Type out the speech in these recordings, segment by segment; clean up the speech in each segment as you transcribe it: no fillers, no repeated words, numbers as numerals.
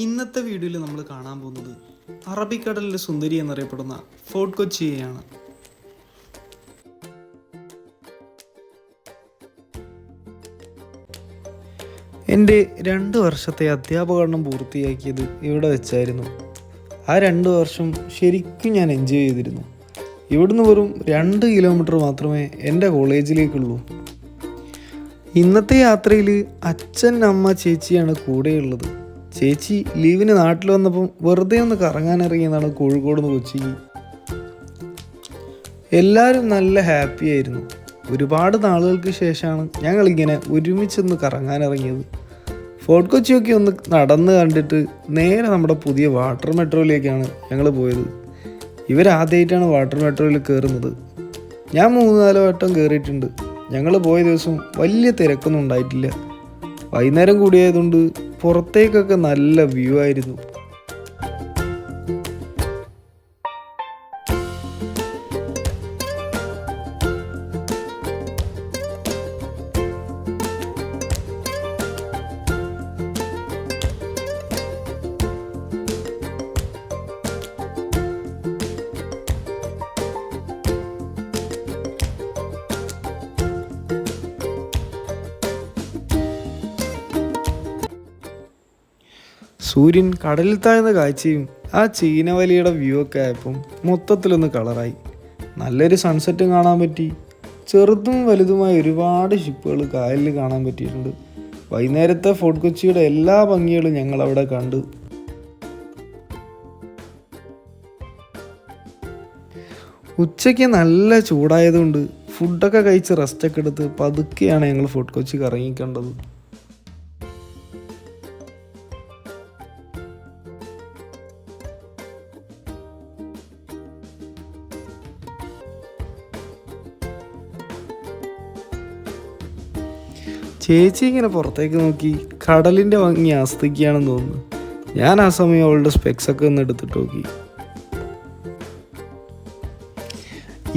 ഇന്നത്തെ വീഡിയോയിൽ നമ്മൾ കാണാൻ പോകുന്നത് അറബിക്കടലിൻ്റെ സുന്ദരി എന്നറിയപ്പെടുന്ന ഫോർട്ട് കൊച്ചിയെയാണ്. എൻ്റെ 2 വർഷത്തെ അധ്യാപകഠനം പൂർത്തിയാക്കിയത് ഇവിടെ വെച്ചായിരുന്നു. ആ 2 വർഷം ശരിക്കും ഞാൻ എൻജോയ് ചെയ്തിരുന്നു. ഇവിടുന്ന് വെറും 2 കിലോമീറ്റർ മാത്രമേ എൻ്റെ കോളേജിലേക്കുള്ളൂ. ഇന്നത്തെ യാത്രയിൽ അച്ഛൻ, അമ്മ, ചേച്ചിയാണ് കൂടെയുള്ളത്. ചേച്ചി ലീവിന് നാട്ടിൽ വന്നപ്പം വെറുതെ ഒന്ന് കറങ്ങാനിറങ്ങിയതാണ് കോഴിക്കോട് നിന്ന് കൊച്ചിക്ക്. എല്ലാവരും നല്ല ഹാപ്പി ആയിരുന്നു. ഒരുപാട് നാളുകൾക്ക് ശേഷമാണ് ഞങ്ങളിങ്ങനെ ഒരുമിച്ചൊന്ന് കറങ്ങാനിറങ്ങിയത്. ഫോർട്ട് കൊച്ചിയൊക്കെ ഒന്ന് നടന്ന് കണ്ടിട്ട് നേരെ നമ്മുടെ പുതിയ വാട്ടർ മെട്രോയിലേക്കാണ് ഞങ്ങൾ പോയത്. ഇവരാദ്യമായിട്ടാണ് വാട്ടർ മെട്രോയിൽ കയറുന്നത്. ഞാൻ 3-4 വട്ടം കയറിയിട്ടുണ്ട്. ഞങ്ങൾ പോയ ദിവസം വലിയ തിരക്കൊന്നും ഉണ്ടായിട്ടില്ല. വൈകുന്നേരം കൂടിയായതുകൊണ്ട് പുറത്തേക്കൊക്കെ നല്ല വ്യൂ ആയിരുന്നു. സൂര്യൻ കടലിൽ താഴ്ന്ന കാഴ്ചയും ആ ചീനവലിയുടെ വ്യൂ ഒക്കെ ആയപ്പം മൊത്തത്തിലൊന്ന് കളറായി. നല്ലൊരു സൺസെറ്റും കാണാൻ പറ്റി. ചെറുതും വലുതുമായ ഒരുപാട് ഷിപ്പുകൾ കായലിൽ കാണാൻ പറ്റിയിട്ടുണ്ട്. വൈകുന്നേരത്തെ ഫോർട്ട് കൊച്ചിയുടെ എല്ലാ ഭംഗികളും ഞങ്ങളവിടെ കണ്ടു. ഉച്ചയ്ക്ക് നല്ല ചൂടായതുകൊണ്ട് ഫുഡൊക്കെ കഴിച്ച് റെസ്റ്റൊക്കെ എടുത്ത് പതുക്കെയാണ് ഞങ്ങൾ ഫോർട്ട് കൊച്ചി കറങ്ങിക്കണ്ടത്. ചേച്ചി ഇങ്ങനെ പുറത്തേക്ക് നോക്കി കടലിൻ്റെ ഭംഗി ആസ്വദിക്കുകയാണെന്ന് തോന്നുന്നു. ഞാൻ ആ സമയം അവളുടെ സ്പെക്സൊക്കെ ഒന്ന് എടുത്തിട്ട് നോക്കി.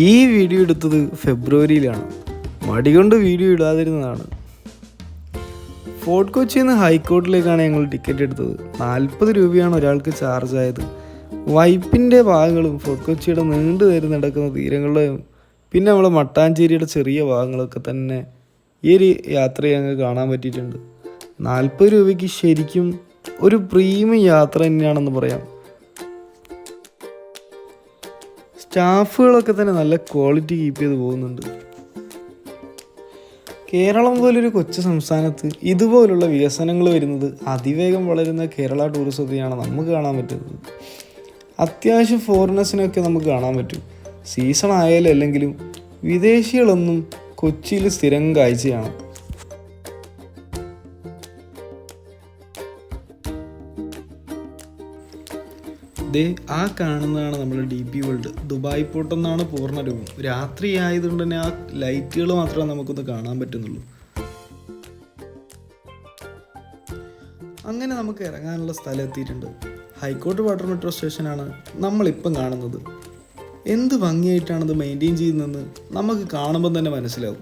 ഈ വീഡിയോ എടുത്തത് ഫെബ്രുവരിയിലാണ്. മടി കൊണ്ട് വീഡിയോ ഇടാതിരുന്നതാണ്. ഫോർട്ട് കൊച്ചിയിൽ നിന്ന് ഹൈക്കോർട്ടിലേക്കാണ് ഞങ്ങൾ ടിക്കറ്റ് എടുത്തത്. 40 രൂപയാണ് ഒരാൾക്ക് ചാർജ് ആയത്. വൈപ്പിൻ്റെ ഭാഗങ്ങളും ഫോർട്ട് കൊച്ചിയുടെ നീണ്ടു നേരം നടക്കുന്ന തീരങ്ങളുടെയും പിന്നെ നമ്മൾ മട്ടാഞ്ചേരിയുടെ ചെറിയ ഭാഗങ്ങളൊക്കെ തന്നെ ഈ ഒരു യാത്ര ഞങ്ങൾക്ക് കാണാൻ പറ്റിയിട്ടുണ്ട്. 40 രൂപയ്ക്ക് ശരിക്കും ഒരു പ്രീമിയം യാത്ര തന്നെയാണെന്ന് പറയാം. സ്റ്റാഫുകളൊക്കെ തന്നെ നല്ല ക്വാളിറ്റി കീപ്പ് ചെയ്ത് പോകുന്നുണ്ട്. കേരളം പോലൊരു കൊച്ചു സംസ്ഥാനത്ത് ഇതുപോലുള്ള വികസനങ്ങൾ വരുന്നത് അതിവേഗം വളരുന്ന കേരള ടൂറിസത്തെയാണ് നമുക്ക് കാണാൻ പറ്റുന്നത്. അത്യാവശ്യം ഫോറിനേഴ്സിനൊക്കെ നമുക്ക് കാണാൻ പറ്റും. സീസൺ ആയാലും അല്ലെങ്കിലും വിദേശികളൊന്നും കൊച്ചിയിൽ സ്ഥിരം കാഴ്ചയാണ്. ദേ ആ കാണുന്നതാണ് നമ്മുടെ DP വേൾഡ്. ദുബായ് പോർട്ട് എന്നാണ് പൂർണ്ണ രൂപം. രാത്രി ആയതുകൊണ്ട് തന്നെ ആ ലൈറ്റുകൾ മാത്രമേ നമുക്കൊന്ന് കാണാൻ പറ്റുന്നുള്ളൂ. അങ്ങനെ നമുക്ക് ഇറങ്ങാനുള്ള സ്ഥലം എത്തിയിട്ടുണ്ട്. ഹൈക്കോർട്ട് വാട്ടർ മെട്രോ സ്റ്റേഷനാണ് നമ്മളിപ്പം കാണുന്നത്. എന്ത് ഭംഗിയായിട്ടാണത് മെയിൻറ്റെയിൻ ചെയ്യുന്നതെന്ന് നമുക്ക് കാണുമ്പോൾ തന്നെ മനസ്സിലാവും.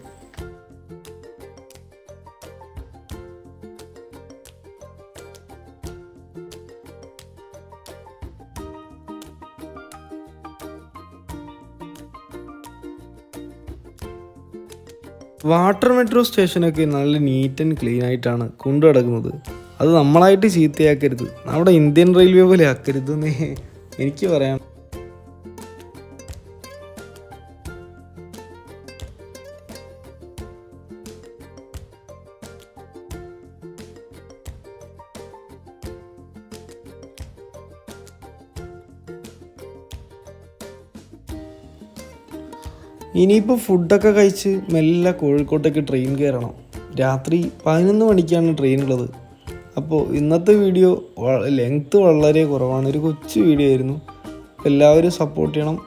വാട്ടർ മെട്രോ സ്റ്റേഷനൊക്കെ നല്ല നീറ്റ് ആൻഡ് ക്ലീൻ ആയിട്ടാണ് കൊണ്ടു നടക്കുന്നത്. അത് നമ്മളായിട്ട് ചീത്തയാക്കരുത്, നമ്മുടെ ഇന്ത്യൻ റെയിൽവേ പോലെ ആക്കരുതെന്നേ എനിക്ക് പറയാം. ഇനിയിപ്പോൾ ഫുഡൊക്കെ കഴിച്ച് മെല്ലെ കോഴിക്കോട്ടേക്ക് ട്രെയിൻ കയറണം. രാത്രി 11 മണിക്കാണ് ട്രെയിൻ ഉള്ളത്. അപ്പോൾ ഇന്നത്തെ വീഡിയോ ലെങ്ത്ത് വളരെ കുറവാണ്. ഒരു കൊച്ചു വീഡിയോ ആയിരുന്നു. എല്ലാവരും സപ്പോർട്ട് ചെയ്യണം.